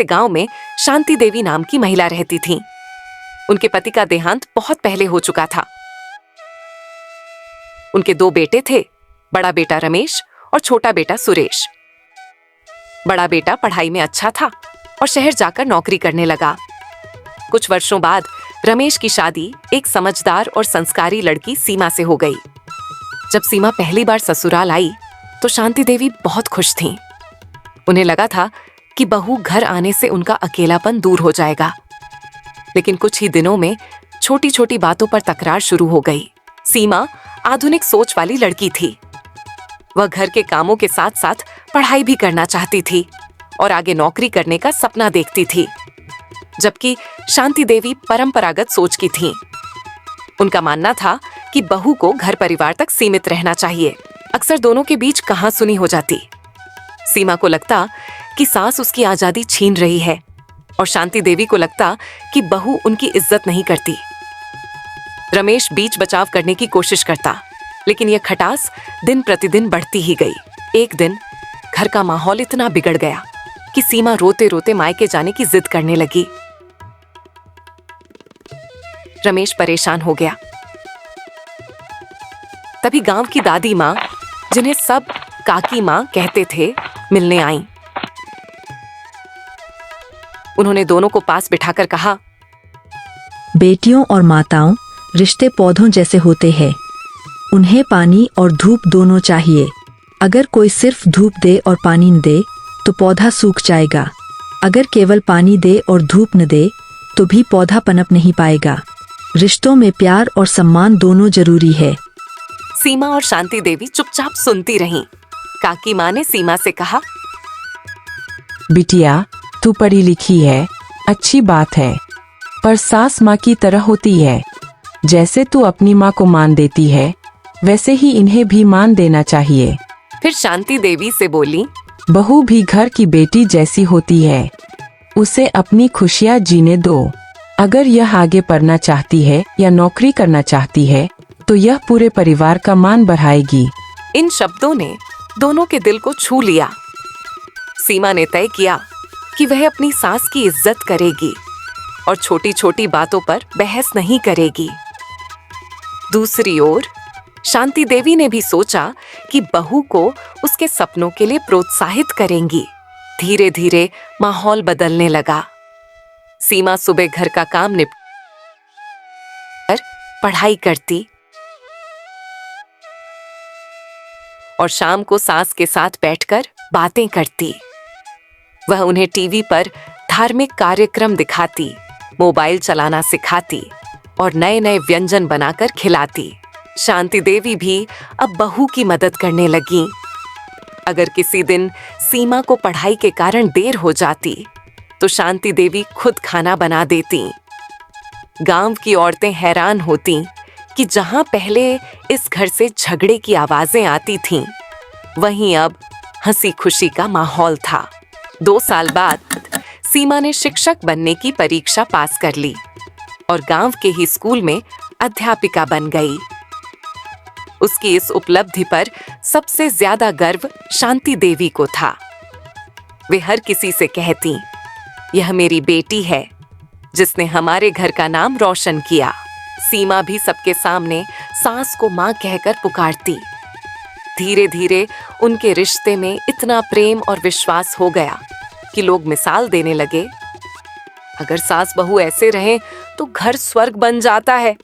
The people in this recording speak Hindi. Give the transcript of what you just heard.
से गांव में शांति देवी नाम की महिला रहती थीं। उनके पति का देहांत बहुत पहले हो चुका था। उनके 2 बेटे थे, बड़ा बेटा रमेश और छोटा बेटा सुरेश। बड़ा बेटा पढ़ाई में अच्छा था और शहर जाकर नौकरी करने लगा। कुछ वर्षों बाद रमेश की शादी एक समझदार और संस्कारी लड़की सीमा से हो गई। जब सीमा पहली बार ससुराल आई तो शांति देवी बहुत खुश थीं। उन्हें लगा था कि बहू घर आने से उनका अकेलापन दूर हो जाएगा। लेकिन कुछ ही दिनों में छोटी छोटी बातों पर तकरार शुरू हो गई। सीमा आधुनिक सोच वाली लड़की थी। वह घर के कामों के साथ साथ पढ़ाई भी करना चाहती थी और आगे नौकरी करने का सपना देखती थी, जबकि शांति देवी परंपरागत सोच की थीं। उनका मानना था कि बहू को घर परिवार तक सीमित रहना चाहिए। अक्सर दोनों के बीच कहासुनी हो जाती। सीमा को लगता कि सास उसकी आजादी छीन रही है और शांति देवी को लगता कि बहू उनकी इज्जत नहीं करती। रमेश बीच बचाव करने की कोशिश करता, लेकिन यह खटास दिन प्रतिदिन बढ़ती ही गई। एक दिन घर का माहौल इतना बिगड़ गया कि सीमा रोते रोते मायके जाने की जिद करने लगी। रमेश परेशान हो गया। तभी गांव की दादी माँ, जिन्हें सब काकी माँ कहते थे, मिलने आईं। उन्होंने दोनों को पास बिठाकर कहा, बेटियों और माताओं, रिश्ते पौधों जैसे होते हैं। उन्हें पानी और धूप दोनों चाहिए। अगर कोई सिर्फ धूप दे और पानी न दे तो पौधा सूख जाएगा। अगर केवल पानी दे और धूप न दे तो भी पौधा पनप नहीं पाएगा। रिश्तों में प्यार और सम्मान दोनों जरूरी है। सीमा और शांति देवी चुपचाप सुनती रहीं। काकी माँ ने सीमा से कहा, बिटिया, तू पढ़ी लिखी है, अच्छी बात है, पर सास माँ की तरह होती है। जैसे तू अपनी माँ को मान देती है, वैसे ही इन्हें भी मान देना चाहिए। फिर शांति देवी से बोली, बहू भी घर की बेटी जैसी होती है, उसे अपनी खुशियाँ जीने दो। अगर यह आगे पढ़ना चाहती है या नौकरी करना चाहती है तो यह पूरे परिवार का मान बढ़ाएगी। इन शब्दों ने दोनों के दिल को छू लिया। सीमा ने तय किया कि वह अपनी सास की इज्जत करेगी और छोटी छोटी बातों पर बहस नहीं करेगी। दूसरी ओर शांति देवी ने भी सोचा कि बहू को उसके सपनों के लिए प्रोत्साहित करेंगी। धीरे धीरे माहौल बदलने लगा। सीमा सुबह घर का काम निपट कर पढ़ाई करती और शाम को सास के साथ बैठकर बातें करती। वह उन्हें टीवी पर धार्मिक कार्यक्रम दिखाती, मोबाइल चलाना सिखाती और नए नए व्यंजन बनाकर खिलाती। शांति देवी भी अब बहू की मदद करने लगी। अगर किसी दिन सीमा को पढ़ाई के कारण देर हो जाती तो शांति देवी खुद खाना बना देती। गांव की औरतें हैरान होती कि जहां पहले इस घर से झगड़े की आवाजें आती थीं, वहीं अब हंसी खुशी का माहौल था। 2 साल बाद सीमा ने शिक्षक बनने की परीक्षा पास कर ली और गांव के ही स्कूल में अध्यापिका बन गई। उसकी इस उपलब्धि पर सबसे ज्यादा गर्व शांति देवी को था। वे हर किसी से कहती, यह मेरी बेटी है जिसने हमारे घर का नाम रोशन किया। सीमा भी सबके सामने सास को माँ कहकर पुकारती। धीरे धीरे उनके रिश्ते में इतना प्रेम और विश्वास हो गया कि लोग मिसाल देने लगे, अगर सास बहू ऐसे रहें तो घर स्वर्ग बन जाता है।